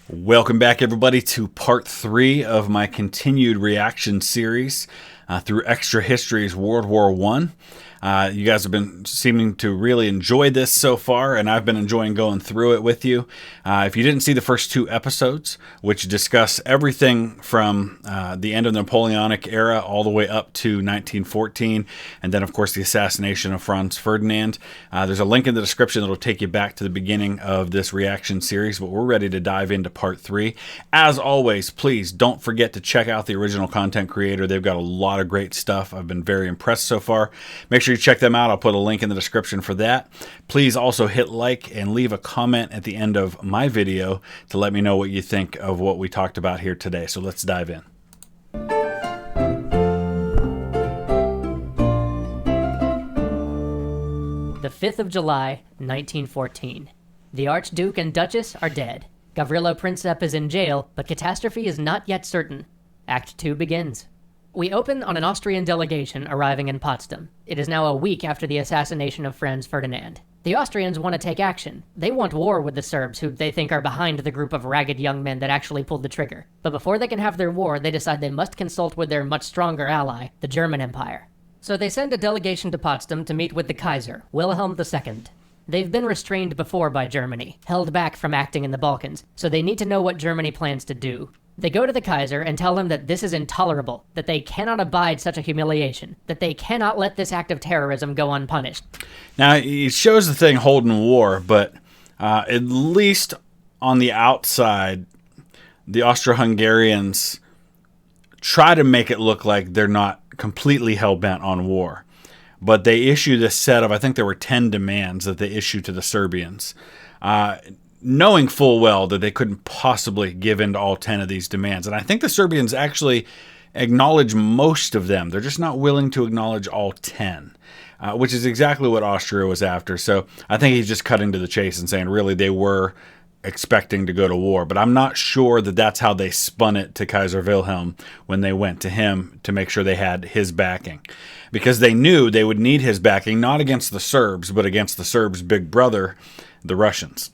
Welcome back, everybody, to part 3 of my continued reaction series through Extra History's World War One. You guys have been seeming to really enjoy this so far, and I've been enjoying going through it with you. If you didn't see the first 2 episodes, which discuss everything from the end of the Napoleonic era all the way up to 1914, and then, of course, the assassination of Franz Ferdinand, there's a link in the description that will take you back to the beginning of this reaction series, but we're ready to dive into part 3. As always, please don't forget to check out the original content creator. They've got a lot of great stuff. I've been very impressed so far. Make sure you check them out. I'll put a link in the description for that. Please also hit like and leave a comment at the end of my video to let me know what you think of what we talked about here today. So let's dive in. The 5th of July, 1914. The Archduke and Duchess are dead. Gavrilo Princip is in jail, but catastrophe is not yet certain. Act 2 begins. We open on an Austrian delegation arriving in Potsdam. It is now a week after the assassination of Franz Ferdinand. The Austrians want to take action. They want war with the Serbs, who they think are behind the group of ragged young men that actually pulled the trigger. But before they can have their war, they decide they must consult with their much stronger ally, the German Empire. So they send a delegation to Potsdam to meet with the Kaiser, Wilhelm II. They've been restrained before by Germany, held back from acting in the Balkans, so they need to know what Germany plans to do. They go to the Kaiser and tell him that this is intolerable, that they cannot abide such a humiliation, that they cannot let this act of terrorism go unpunished. Now, he shows the thing holding war, but at least on the outside, the Austro-Hungarians try to make it look like they're not completely hell-bent on war. But they issue this set of, I think there were 10 demands that they issue to the Serbians, knowing full well that they couldn't possibly give in to all 10 of these demands. And I think the Serbians actually acknowledge most of them. They're just not willing to acknowledge all 10, which is exactly what Austria was after. So I think he's just cutting to the chase and saying, really, they were expecting to go to war. But I'm not sure that that's how they spun it to Kaiser Wilhelm when they went to him to make sure they had his backing. Because they knew they would need his backing, not against the Serbs, but against the Serbs' big brother, the Russians.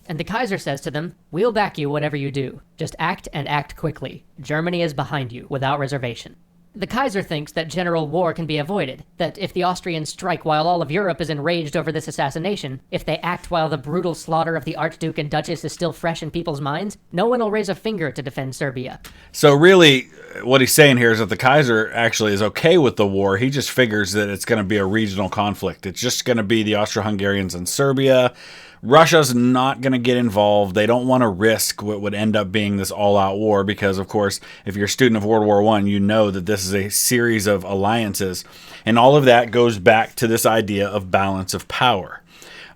And the Kaiser says to them, "We'll back you whatever you do. Just act and act quickly. Germany is behind you, without reservation." The Kaiser thinks that general war can be avoided, that if the Austrians strike while all of Europe is enraged over this assassination, if they act while the brutal slaughter of the Archduke and Duchess is still fresh in people's minds, no one will raise a finger to defend Serbia. So really, what he's saying here is that the Kaiser actually is okay with the war. He just figures that it's going to be a regional conflict. It's just going to be the Austro-Hungarians and Serbia. Russia's not going to get involved. They don't want to risk what would end up being this all-out war because, of course, if you're a student of World War I, you know that this is a series of alliances. And all of that goes back to this idea of balance of power.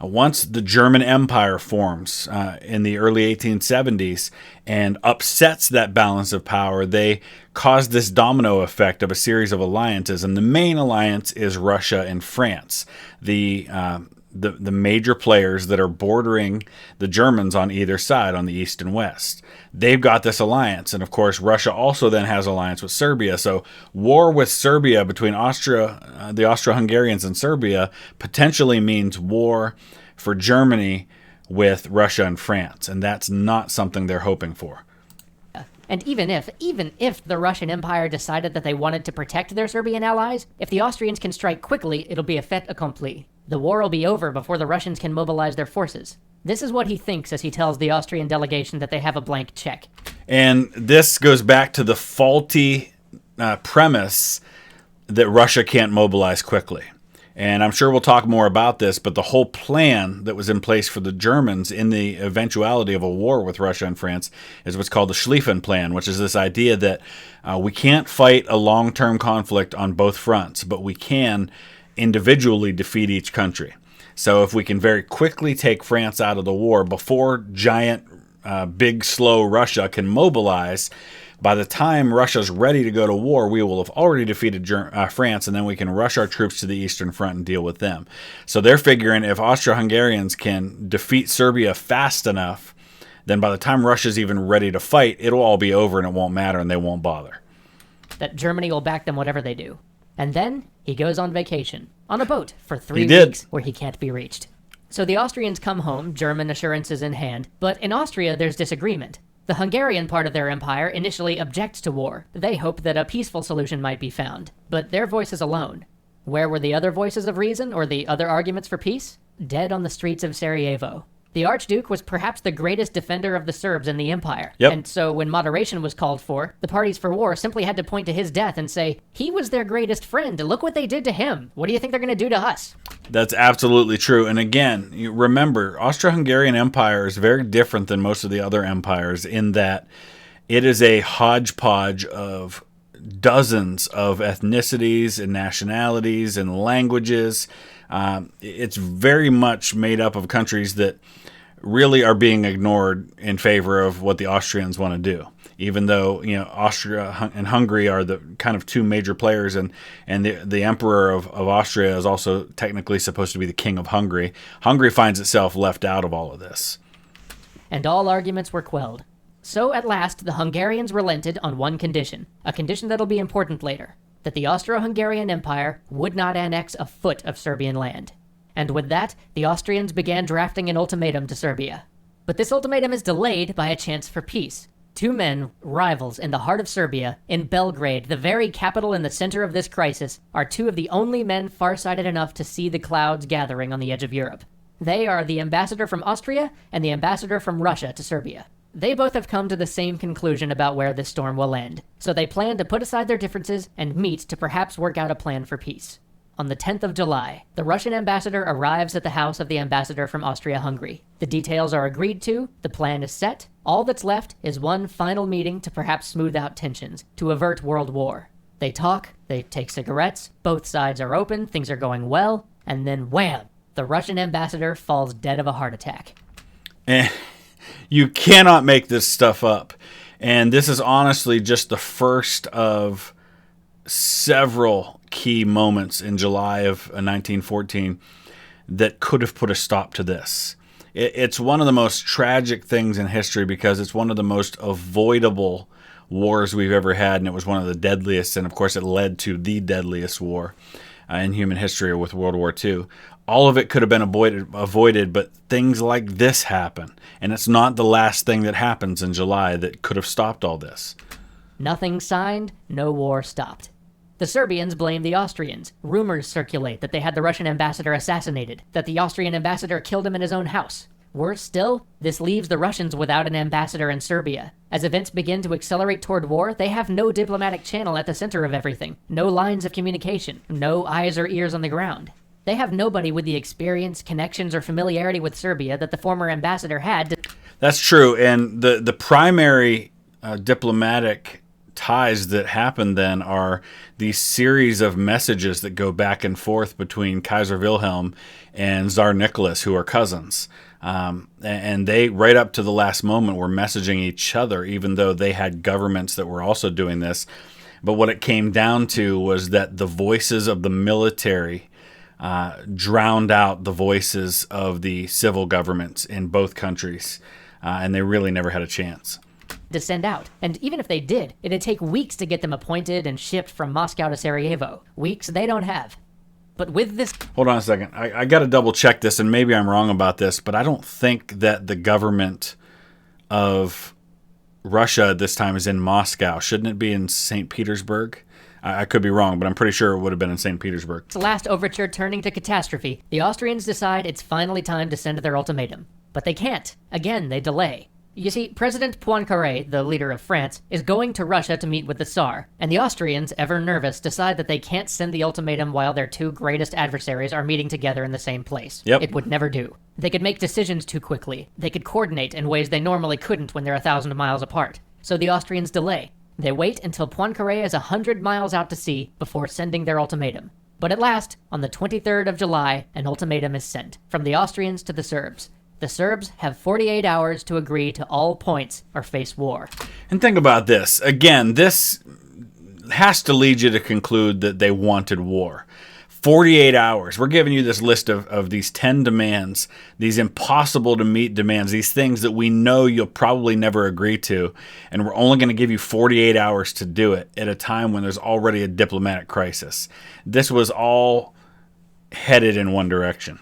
Once the German Empire forms in the early 1870s and upsets that balance of power, they cause this domino effect of a series of alliances. And the main alliance is Russia and France. The major players that are bordering the Germans on either side, on the east and west. They've got this alliance. And of course, Russia also then has alliance with Serbia. So war with Serbia between the Austro-Hungarians and Serbia potentially means war for Germany with Russia and France. And that's not something they're hoping for. And even if the Russian Empire decided that they wanted to protect their Serbian allies, if the Austrians can strike quickly, it'll be a fait accompli. The war will be over before the Russians can mobilize their forces. This is what he thinks as he tells the Austrian delegation that they have a blank check. And this goes back to the faulty premise that Russia can't mobilize quickly. And I'm sure we'll talk more about this, but the whole plan that was in place for the Germans in the eventuality of a war with Russia and France is what's called the Schlieffen Plan, which is this idea that we can't fight a long-term conflict on both fronts, but we can individually defeat each country. So if we can very quickly take France out of the war before giant, big, slow Russia can mobilize, by the time Russia's ready to go to war, we will have already defeated France, and then we can rush our troops to the Eastern Front and deal with them. So they're figuring if Austro-Hungarians can defeat Serbia fast enough, then by the time Russia's even ready to fight, it'll all be over and it won't matter and they won't bother. That Germany will back them whatever they do. And then he goes on vacation, on a boat for 3 weeks where he can't be reached. So the Austrians come home, German assurances in hand, but in Austria there's disagreement. The Hungarian part of their empire initially objects to war. They hope that a peaceful solution might be found, but their voice is alone. Where were the other voices of reason or the other arguments for peace? Dead on the streets of Sarajevo. The Archduke was perhaps the greatest defender of the Serbs in the empire. Yep. And so when moderation was called for, the parties for war simply had to point to his death and say, he was their greatest friend. Look what they did to him. What do you think they're going to do to us? That's absolutely true. And again, you remember, Austro-Hungarian Empire is very different than most of the other empires in that it is a hodgepodge of dozens of ethnicities and nationalities and languages. It's very much made up of countries that really are being ignored in favor of what the Austrians want to do. Even though, Austria and Hungary are the kind of two major players, and the emperor of Austria is also technically supposed to be the king of Hungary. Hungary finds itself left out of all of this. And all arguments were quelled. So at last, the Hungarians relented on one condition, a condition that'll be important later, that the Austro-Hungarian Empire would not annex a foot of Serbian land. And with that, the Austrians began drafting an ultimatum to Serbia. But this ultimatum is delayed by a chance for peace. Two men, rivals in the heart of Serbia, in Belgrade, the very capital in the center of this crisis, are two of the only men farsighted enough to see the clouds gathering on the edge of Europe. They are the ambassador from Austria and the ambassador from Russia to Serbia. They both have come to the same conclusion about where this storm will end, so they plan to put aside their differences and meet to perhaps work out a plan for peace. On the 10th of July, the Russian ambassador arrives at the house of the ambassador from Austria-Hungary. The details are agreed to, the plan is set. All that's left is one final meeting to perhaps smooth out tensions, to avert world war. They talk, they take cigarettes, both sides are open, things are going well, and then wham! The Russian ambassador falls dead of a heart attack. You cannot make this stuff up. And this is honestly just the first of several key moments in July of 1914 that could have put a stop to this. It's one of the most tragic things in history because it's one of the most avoidable wars we've ever had, and it was one of the deadliest, and of course it led to the deadliest war in human history with World War II. All of it could have been avoided, but things like this happen, and it's not the last thing that happens in July that could have stopped all this. Nothing signed, no war stopped. The Serbians blame the Austrians. Rumors circulate that they had the Russian ambassador assassinated, that the Austrian ambassador killed him in his own house. Worse still, this leaves the Russians without an ambassador in Serbia. As events begin to accelerate toward war, they have no diplomatic channel at the center of everything, no lines of communication, no eyes or ears on the ground. They have nobody with the experience, connections, or familiarity with Serbia that the former ambassador had. That's true, and the primary diplomatic ties that happen then are these series of messages that go back and forth between Kaiser Wilhelm and Tsar Nicholas, who are cousins. And they, right up to the last moment, were messaging each other, even though they had governments that were also doing this. But what it came down to was that the voices of the military drowned out the voices of the civil governments in both countries, and they really never had a chance to send out. And even if they did, it'd take weeks to get them appointed and shipped from Moscow to Sarajevo. Weeks they don't have. But with this... Hold on a second. I got to double check this, and maybe I'm wrong about this, but I don't think that the government of Russia at this time is in Moscow. Shouldn't it be in St. Petersburg? I could be wrong, but I'm pretty sure it would have been in St. Petersburg. Its last overture turning to catastrophe, the Austrians decide it's finally time to send their ultimatum. But they can't. Again, they delay. You see, President Poincaré, the leader of France, is going to Russia to meet with the Tsar, and the Austrians, ever nervous, decide that they can't send the ultimatum while their two greatest adversaries are meeting together in the same place. Yep. It would never do. They could make decisions too quickly. They could coordinate in ways they normally couldn't when they're 1,000 miles apart. So the Austrians delay. They wait until Poincaré is 100 miles out to sea before sending their ultimatum. But at last, on the 23rd of July, an ultimatum is sent, from the Austrians to the Serbs. The Serbs have 48 hours to agree to all points or face war. And think about this. Again, this has to lead you to conclude that they wanted war. 48 hours. We're giving you this list of these 10 demands, these impossible to meet demands, these things that we know you'll probably never agree to, and we're only going to give you 48 hours to do it at a time when there's already a diplomatic crisis. This was all headed in one direction.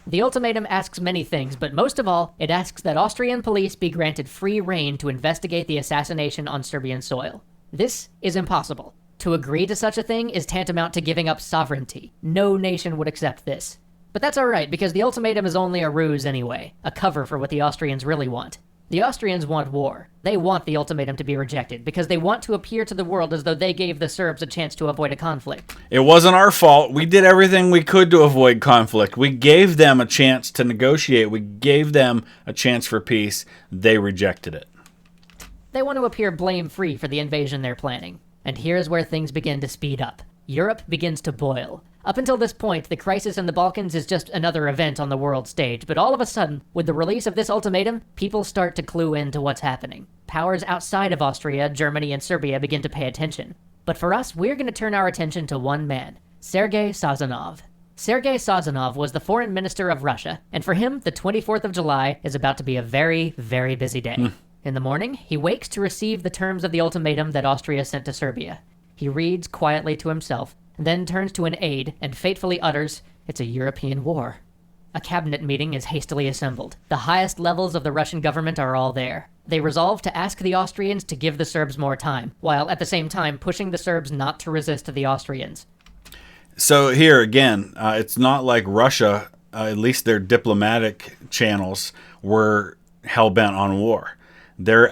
The ultimatum asks many things, but most of all, it asks that Austrian police be granted free rein to investigate the assassination on Serbian soil. This is impossible. To agree to such a thing is tantamount to giving up sovereignty. No nation would accept this. But that's alright, because the ultimatum is only a ruse anyway, a cover for what the Austrians really want. The Austrians want war. They want the ultimatum to be rejected, because they want to appear to the world as though they gave the Serbs a chance to avoid a conflict. It wasn't our fault. We did everything we could to avoid conflict. We gave them a chance to negotiate. We gave them a chance for peace. They rejected it. They want to appear blame-free for the invasion they're planning. And here's where things begin to speed up. Europe begins to boil. Up until this point, the crisis in the Balkans is just another event on the world stage, but all of a sudden, with the release of this ultimatum, people start to clue in to what's happening. Powers outside of Austria, Germany, and Serbia begin to pay attention. But for us, we're going to turn our attention to one man, Sergei Sazonov. Sergei Sazonov was the foreign minister of Russia, and for him, the 24th of July is about to be a very, very busy day. In the morning, he wakes to receive the terms of the ultimatum that Austria sent to Serbia. He reads quietly to himself, then turns to an aide and fatefully utters, "It's a European war." A cabinet meeting is hastily assembled. The highest levels of the Russian government are all there. They resolve to ask the Austrians to give the Serbs more time, while at the same time pushing the Serbs not to resist the Austrians. So here again, it's not like Russia, at least their diplomatic channels, were hell-bent on war. They're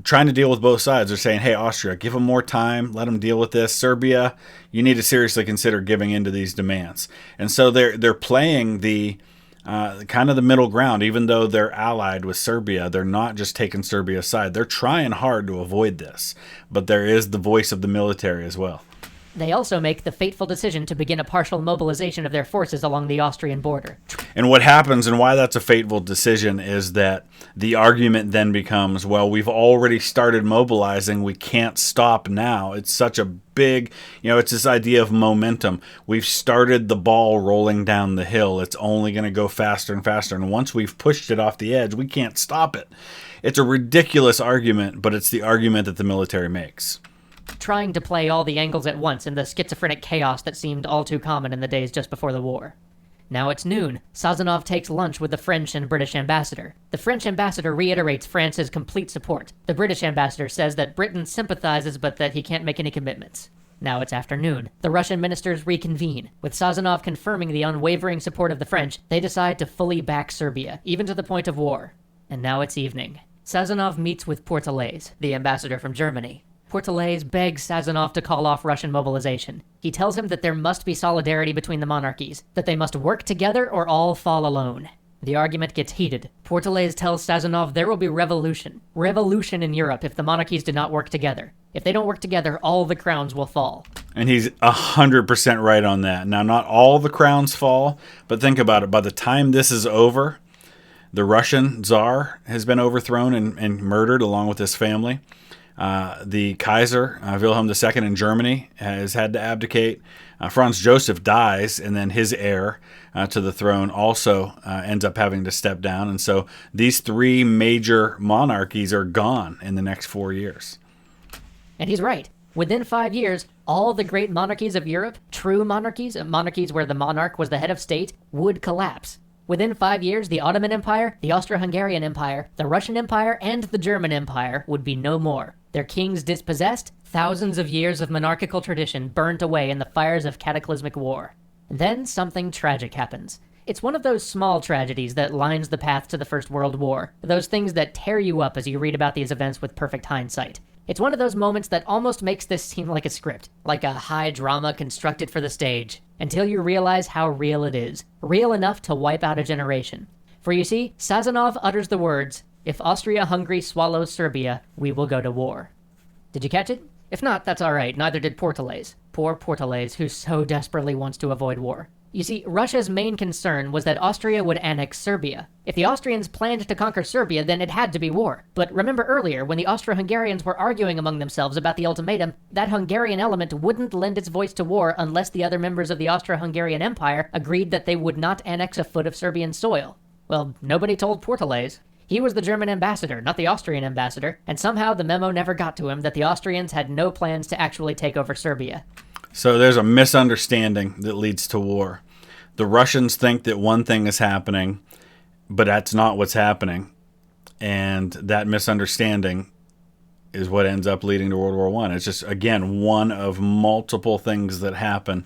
trying to deal with both sides. They're saying, hey, Austria, give them more time. Let them deal with this. Serbia, you need to seriously consider giving into these demands. And so they're playing the kind of the middle ground. Even though they're allied with Serbia, they're not just taking Serbia's side. They're trying hard to avoid this. But there is the voice of the military as well. They also make the fateful decision to begin a partial mobilization of their forces along the Austrian border. And what happens and why that's a fateful decision is that the argument then becomes, well, we've already started mobilizing. We can't stop now. It's such a big, it's this idea of momentum. We've started the ball rolling down the hill. It's only going to go faster and faster. And once we've pushed it off the edge, we can't stop it. It's a ridiculous argument, but it's the argument that the military makes. Trying to play all the angles at once in the schizophrenic chaos that seemed all too common in the days just before the war. Now it's noon. Sazonov takes lunch with the French and British ambassador. The French ambassador reiterates France's complete support. The British ambassador says that Britain sympathizes but that he can't make any commitments. Now it's afternoon. The Russian ministers reconvene. With Sazonov confirming the unwavering support of the French, they decide to fully back Serbia, even to the point of war. And now it's evening. Sazonov meets with Portales, the ambassador from Germany. Portales begs Sazonov to call off Russian mobilization. He tells him that there must be solidarity between the monarchies, that they must work together or all fall alone. The argument gets heated. Portales tells Sazonov there will be revolution. Revolution in Europe if the monarchies do not work together. If they don't work together, all the crowns will fall. And he's 100% right on that. Now, not all the crowns fall, but think about it. By the time this is over, the Russian Tsar has been overthrown and murdered along with his family. The Kaiser, Wilhelm II in Germany, has had to abdicate. Franz Joseph dies, and then his heir to the throne also ends up having to step down. And so these three major monarchies are gone in the next 4 years. And he's right. Within 5 years, all the great monarchies of Europe, true monarchies, monarchies where the monarch was the head of state, would collapse. Within 5 years, the Ottoman Empire, the Austro-Hungarian Empire, the Russian Empire, and the German Empire would be no more. Their kings dispossessed, thousands of years of monarchical tradition burnt away in the fires of cataclysmic war. Then something tragic happens. It's one of those small tragedies that lines the path to the First World War, those things that tear you up as you read about these events with perfect hindsight. It's one of those moments that almost makes this seem like a script, like a high drama constructed for the stage, until you realize how real it is, real enough to wipe out a generation. For you see, Sazonov utters the words, "If Austria-Hungary swallows Serbia, we will go to war." Did you catch it? If not, that's alright, neither did Portales. Poor Portales, who so desperately wants to avoid war. You see, Russia's main concern was that Austria would annex Serbia. If the Austrians planned to conquer Serbia, then it had to be war. But remember earlier, when the Austro-Hungarians were arguing among themselves about the ultimatum, that Hungarian element wouldn't lend its voice to war unless the other members of the Austro-Hungarian Empire agreed that they would not annex a foot of Serbian soil. Well, nobody told Portales. He was the German ambassador, not the Austrian ambassador, and somehow the memo never got to him that the Austrians had no plans to actually take over Serbia. So there's a misunderstanding that leads to war. The Russians think that one thing is happening, but that's not what's happening. And that misunderstanding is what ends up leading to World War One. It's just, again, one of multiple things that happen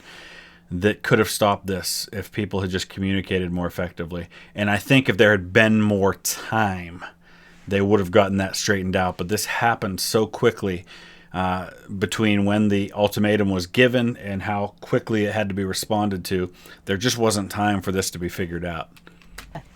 that could have stopped this if people had just communicated more effectively. And I think if there had been more time, they would have gotten that straightened out. But this happened so quickly between when the ultimatum was given and how quickly it had to be responded to. There just wasn't time for this to be figured out.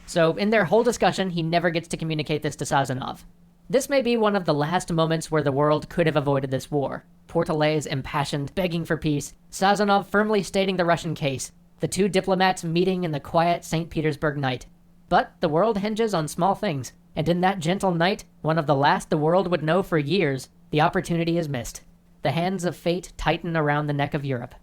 So in their whole discussion, he never gets to communicate this to Sazonov. This may be one of the last moments where the world could have avoided this war. Portalet's impassioned, begging for peace, Sazonov firmly stating the Russian case, the two diplomats meeting in the quiet St. Petersburg night. But the world hinges on small things, and in that gentle night, one of the last the world would know for years, the opportunity is missed. The hands of fate tighten around the neck of Europe.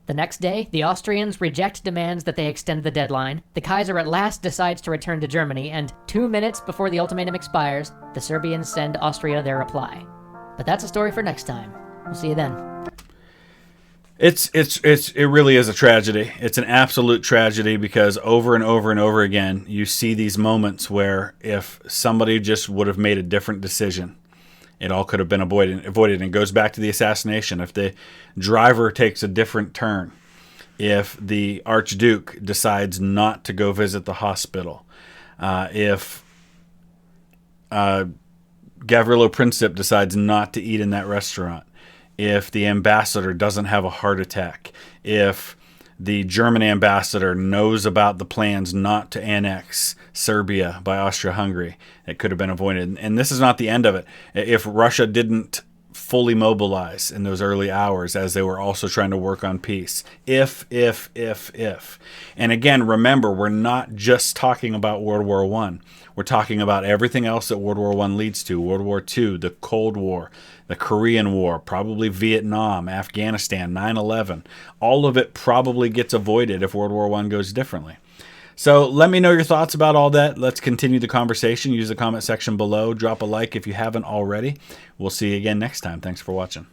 The next day, the Austrians reject demands that they extend the deadline. The Kaiser at last decides to return to Germany, and 2 minutes before the ultimatum expires, the Serbians send Austria their reply. But that's a story for next time. We'll see you then. It really is a tragedy. It's an absolute tragedy because over and over and over again, you see these moments where if somebody just would have made a different decision, it all could have been avoided. And it goes back to the assassination. If the driver takes a different turn, if the Archduke decides not to go visit the hospital, if Gavrilo Princip decides not to eat in that restaurant, if the ambassador doesn't have a heart attack, if the German ambassador knows about the plans not to annex Serbia by Austria-Hungary, it could have been avoided. And this is not the end of it. If Russia didn't fully mobilize in those early hours as they were also trying to work on peace. If. And again, remember, we're not just talking about World War I. We're talking about everything else that World War I leads to. World War II, the Cold War, the Korean War, probably Vietnam, Afghanistan, 9/11. All of it probably gets avoided if World War I goes differently. So let me know your thoughts about all that. Let's continue the conversation. Use the comment section below. Drop a like if you haven't already. We'll see you again next time. Thanks for watching.